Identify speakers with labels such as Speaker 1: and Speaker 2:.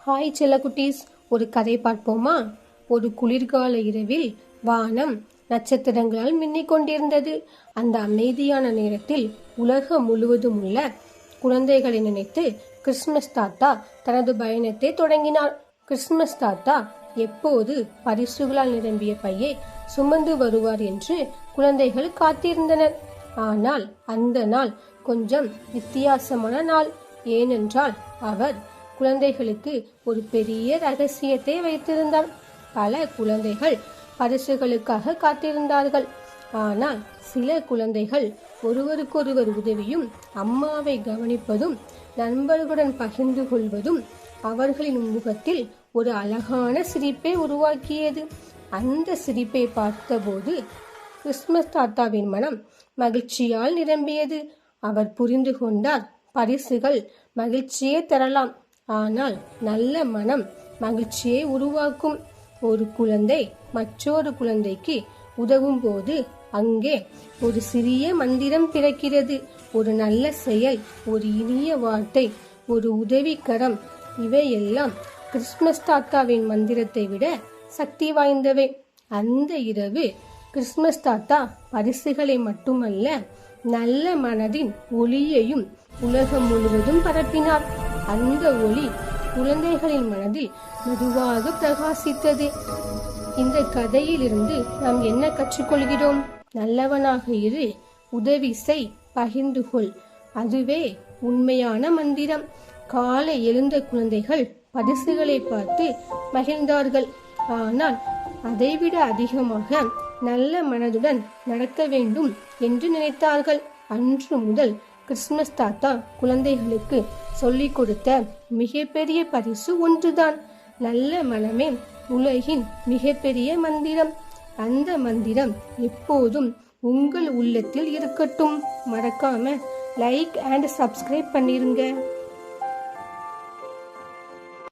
Speaker 1: Hi செல்லக்குட்டீஸ், ஒரு கதை பார்ப்போமா? ஒரு குளிர்கால இரவில் வானம் நட்சத்திரங்களால் மின்னிக் கொண்டிருந்தது. அந்த அமைதியான நேரத்தில் உலகம் முழுவதும் உள்ள குழந்தைகளை நினைத்து கிறிஸ்துமஸ் தாத்தா தனது பயணத்தை தொடங்கினார். கிறிஸ்துமஸ் தாத்தா எப்போது பரிசுகளால் நிரம்பிய பையை சுமந்து வருவார் என்று குழந்தைகள் காத்திருந்தனர். ஆனால் அந்த நாள் கொஞ்சம் வித்தியாசமான நாள். ஏனென்றால் அவர் குழந்தைகளுக்கு ஒரு பெரிய ரகசியத்தை வைத்திருந்தார். பல குழந்தைகள் பரிசுகளுக்காக காத்திருந்தார்கள். ஆனால் சில குழந்தைகள் ஒருவருக்கொருவர் உதவியும், அம்மாவை கவனிப்பதும், நண்பர்களுடன் பகிர்ந்து கொள்வதும் அவர்களின் முகத்தில் ஒரு அழகான சிரிப்பை உருவாக்கியது. அந்த சிரிப்பை பார்த்தபோது கிறிஸ்துமஸ் தாத்தாவின் மனம் மகிழ்ச்சியால் நிரம்பியது. அவர் புரிந்து கொண்டார், பரிசுகள் மகிழ்ச்சியை தரலாம், ஆனால் நல்ல மனம் மகிழ்ச்சியை உருவாக்கும். ஒரு குழந்தை மற்றொரு குழந்தைக்கு உதவும் போது அங்கே ஒரு சிறிய மந்திரம் பிறக்கிறது. ஒரு நல்ல செயல், ஒரு இனிய வார்த்தை, ஒரு உதவிக்கரம், இவையெல்லாம் கிறிஸ்துமஸ் தாத்தாவின் மந்திரத்தை விட சக்தி வாய்ந்தவை. அந்த இரவு கிறிஸ்துமஸ் தாத்தா பரிசுகளை மட்டுமல்ல, நல்ல மனதின் ஒளியையும் உலகம் முழுவதும் பரப்பினார். அந்த ஒளி குழந்தைகளின் மனதில் மெதுவாக பிரகாசித்தது. இந்த கதையிலிருந்து நாம் என்ன கற்றுக்கொள்கிறோம்? நல்லவனாக இரு, உதவி செய், பகிர்ந்து கொள். அதுவே உண்மையான மந்திரம். காலை எழுந்த குழந்தைகள் பரிசுகளை பார்த்து மகிழ்ந்தார்கள். ஆனால் அதைவிட அதிகமாக நல்ல மனதுடன் நடக்க வேண்டும் என்று நினைத்தார்கள். அன்று முதல் கிறிஸ்துமஸ் தாத்தா குழந்தைகளுக்கு சொல்லிக் கொடுத்த மிகப்பெரிய பரிசு ஒன்றுதான். நல்ல மனமே உலகின் மிகப்பெரிய மந்திரம். அந்த மந்திரம் எப்போதும் உங்கள் உள்ளத்தில் இருக்கட்டும். மறக்காம லைக் அண்ட் சப்ஸ்கிரைப் பண்ணிருங்க.